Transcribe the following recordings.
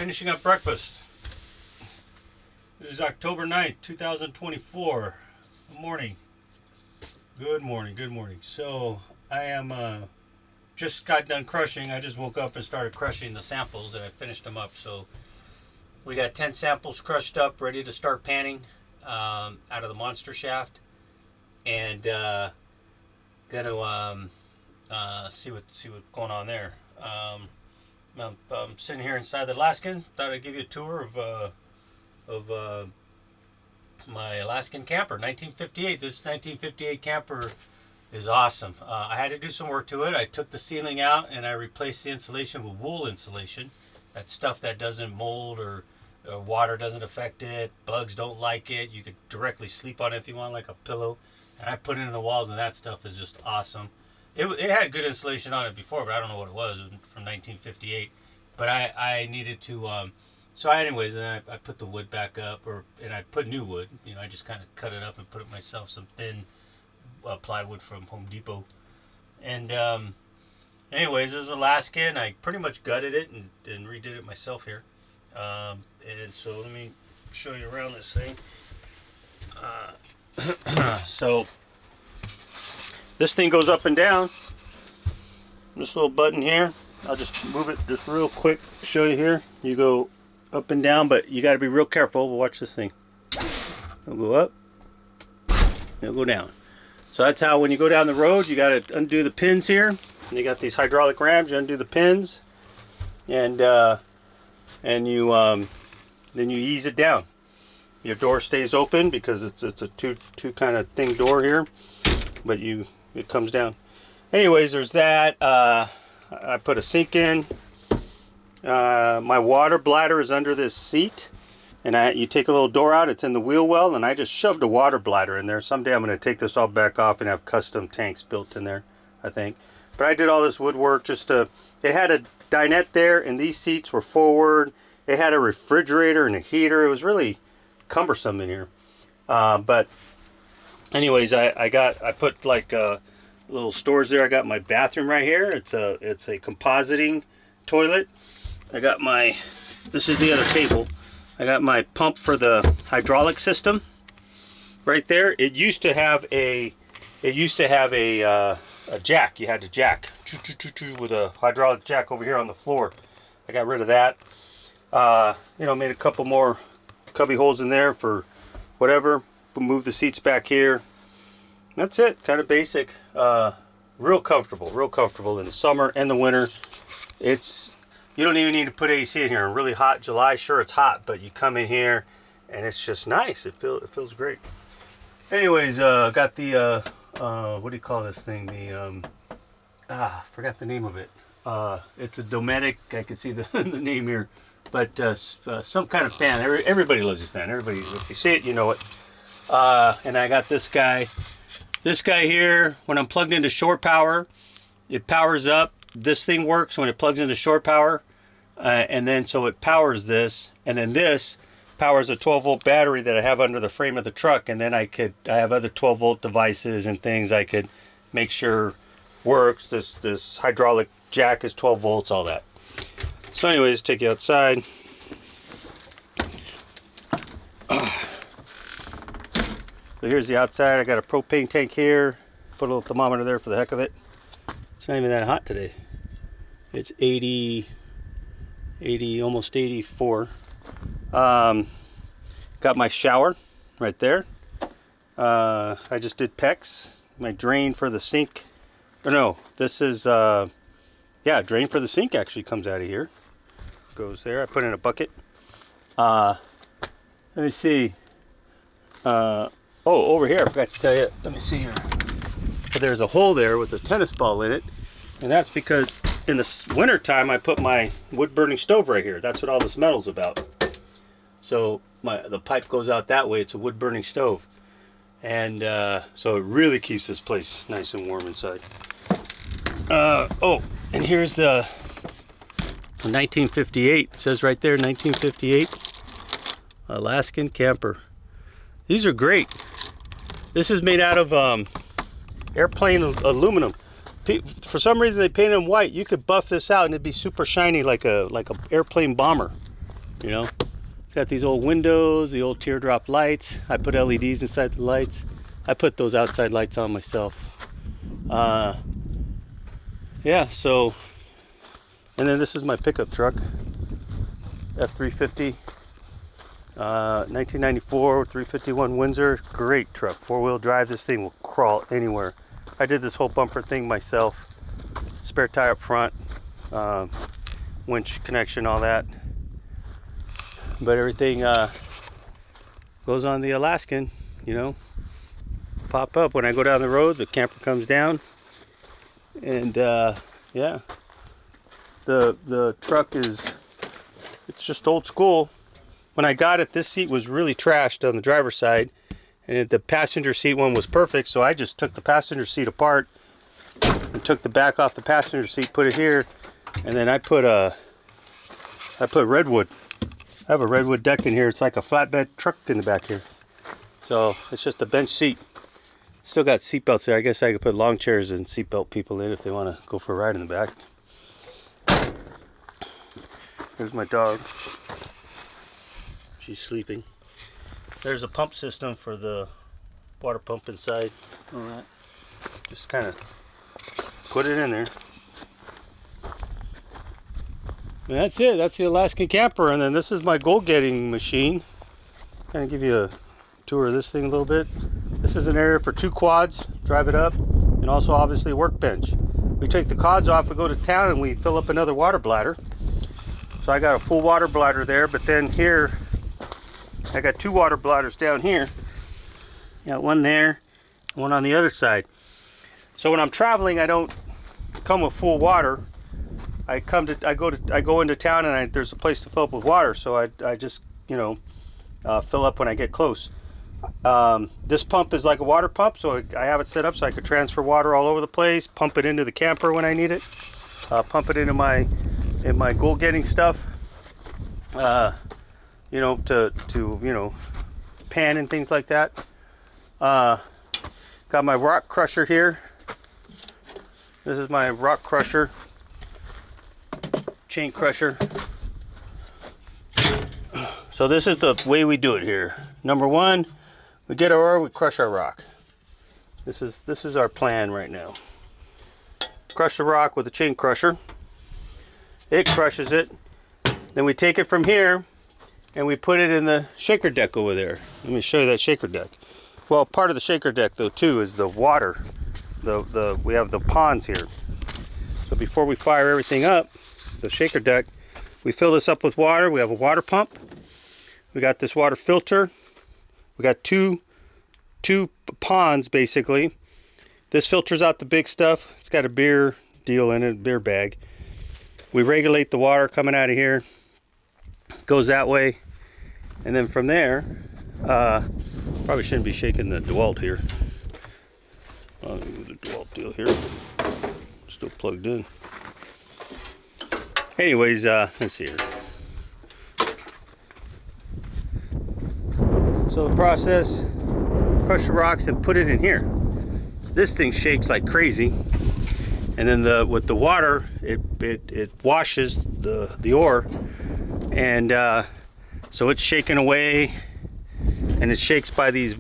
finishing up breakfast. It is October 9th, 2024. Good morning. Good morning, good morning. So I am just got done crushing. I just woke up and started crushing the samples and I finished them up. So we got 10 samples crushed up, ready to start panning out of the monster shaft. And gonna see what's going on there. I'm sitting here inside the Alaskan. Thought I'd give you a tour of my Alaskan Camper, 1958. This 1958 camper is awesome. I had to do some work to it. I took the ceiling out and I replaced the insulation with wool insulation. That stuff that doesn't mold or water doesn't affect it. Bugs don't like it. You could directly sleep on it if you want, like a pillow. And I put it in the walls, and that stuff is just awesome. It had good insulation on it before, but I don't know what it was. It was from 1958. But I needed to. So anyways, then I put the wood back up, and I put new wood. You know, I just kind of cut it up and put it myself, some thin plywood from Home Depot. And anyways, it was Alaskan. I pretty much gutted it and redid it myself here. And so let me show you around this thing. So this thing goes up and down. This little button here, I'll just move it just real quick, show you here. You go up and down, but you got to be real careful. Watch this thing. It'll go up, it'll go down. So that's how, when you go down the road, you got to undo the pins here. And you got these hydraulic rams, you undo the pins, and you then you ease it down. Your door stays open because it's a two kind of thing door here, but it comes down. Anyways, there's that. I put a sink in. My water bladder is under this seat, and you take a little door out. It's in the wheel well, and I just shoved a water bladder in there. Someday I'm going to take this all back off and have custom tanks built in there, I think. But I did all this woodwork just to. It had a dinette there, and these seats were forward. It had a refrigerator and a heater. It was really cumbersome in here, but anyways, I put like little stores there. I got my bathroom right here. It's a compositing toilet. I got this is the other table. I got my pump for the hydraulic system right there. It used to have a jack. You had to jack with a hydraulic jack over here on the floor. I got rid of that. Made a couple more cubby holes in there for whatever. Move the seats back here. That's it. Kind of basic. Real comfortable in the summer and the winter. You don't even need to put AC in here. In really hot July, sure, it's hot, but you come in here and it's just nice. It feels great. Anyways, got the what do you call this thing? Forgot the name of it. It's a Dometic. I can see the name here. But some kind of fan. Everybody loves this fan. Everybody, if you see it, you know it. And I got this guy. This guy here, when I'm plugged into shore power, it powers up. This thing works when it plugs into shore power. And then so it powers this. And then this powers a 12-volt battery that I have under the frame of the truck. And then I have other 12-volt devices and things I could make sure works. This hydraulic jack is 12 volts, all that. So anyways, take you outside. So here's the outside. I got a propane tank here. Put a little thermometer there for the heck of it. It's not even that hot today. It's 80, almost 84. Got my shower right there. I just did PEX. My drain for the sink. Or no, this is, drain for the sink actually comes out of here. Goes there. I put in a bucket. Let me see. Over here, I forgot to tell you. Let me see here. But there's a hole there with a tennis ball in it, and that's because in the winter time I put my wood burning stove right here. That's what all this metal's about. So the pipe goes out that way. It's a wood burning stove, and so it really keeps this place nice and warm inside. And here's the 1958. It says right there, 1958 Alaskan Camper. These are great. This is made out of airplane aluminum. For some reason they painted them white. You could buff this out and it'd be super shiny like a airplane bomber. You know, it's got these old windows, the old teardrop lights. I put LEDs inside the lights. I put those outside lights on myself. Yeah, so, and then this is my pickup truck, F350, 1994, 351 Windsor. Great truck, 4-wheel drive. This thing will crawl anywhere. I did this whole bumper thing myself. Spare tire up front, winch connection, all that. But everything goes on the Alaskan, you know. Pop up when I go down the road, the camper comes down. And yeah, the truck it's just old school. When I got it, this seat was really trashed on the driver's side, and the passenger seat one was perfect. So I just took the passenger seat apart and took the back off the passenger seat, put it here, and then I put redwood. I have a redwood deck in here. It's like a flatbed truck in the back here. So it's just a bench seat. Still got seat belts there. I guess I could put lawn chairs and seat belt people in if they want to go for a ride in the back. There's my dog. She's sleeping. There's a pump system for the water pump inside. All right. Just kind of put it in there. And that's it. That's the Alaskan Camper. And then this is my goal getting machine. Kind of give you a tour of this thing a little bit. This is an area for 2 quads, drive it up, and also obviously a workbench. We take the quads off, we go to town, and we fill up another water bladder. So I got a full water bladder there, but then here, I got 2 water bladders down here. Got one there, one on the other side. So when I'm traveling, I don't come with full water. I go into town, and there's a place to fill up with water, so I just, you know, fill up when I get close. This pump is like a water pump, so I have it set up so I could transfer water all over the place, pump it into the camper when I need it, pump it into my goal getting stuff, you know, to you know, pan and things like that. Got my rock crusher here. This is my rock crusher, chain crusher. So this is the way we do it here. Number 1, we get our ore, we crush our rock. This is our plan right now. Crush the rock with a chain crusher. It crushes it. Then we take it from here and we put it in the shaker deck over there. Let me show you that shaker deck. Well, part of the shaker deck though too is the water. We have the ponds here. So before we fire everything up, the shaker deck, we fill this up with water. We have a water pump. We got this water filter. We got two ponds basically. This filters out the big stuff. It's got a beer deal in it, beer bag. We regulate the water coming out of here. Goes that way. And then from there, probably shouldn't be shaking the DeWalt here. The DeWalt deal here. Still plugged in. Anyways, let's see here. So the process, crush the rocks and put it in here. This thing shakes like crazy, and then with the water, it washes the ore, and so it's shaking away, and it shakes by these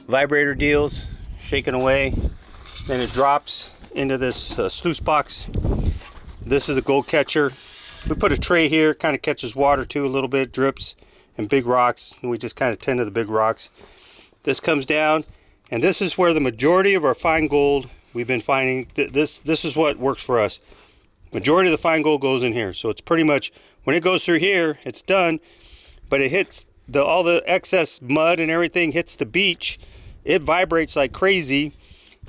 vibrator deals, shaking away. Then it drops into this sluice box. This is a gold catcher. We put a tray here, kind of catches water too a little bit, drips, and big rocks, and we just kind of tend to the big rocks. This comes down, and this is where the majority of our fine gold we've been finding. This is what works for us. Majority of the fine gold goes in here, so it's pretty much when it goes through here, it's done. But it hits all the excess mud and everything hits the beach. It vibrates like crazy,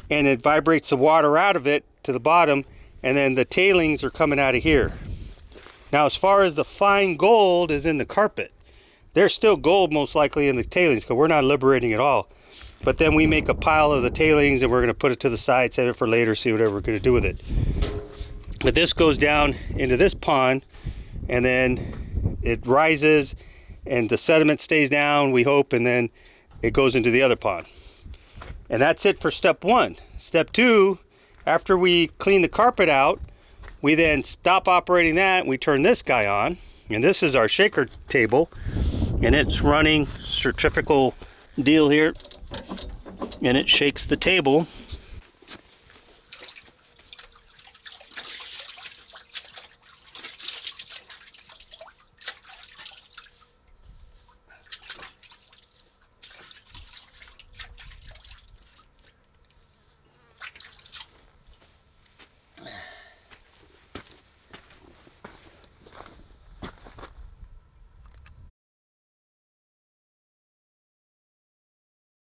and it vibrates the water out of it to the bottom, and then the tailings are coming out of here. Now, as far as the fine gold is in the carpet, there's still gold most likely in the tailings because we're not liberating it all. But then we make a pile of the tailings and we're going to put it to the side, save it for later, see whatever we're going to do with it. But this goes down into this pond, and then it rises and the sediment stays down, we hope, and then it goes into the other pond. And that's it for step 1. Step 2, after we clean the carpet out, We then stop operating that. We turn this guy on, and this is our shaker table, and it's running centrifugal deal here, and it shakes the table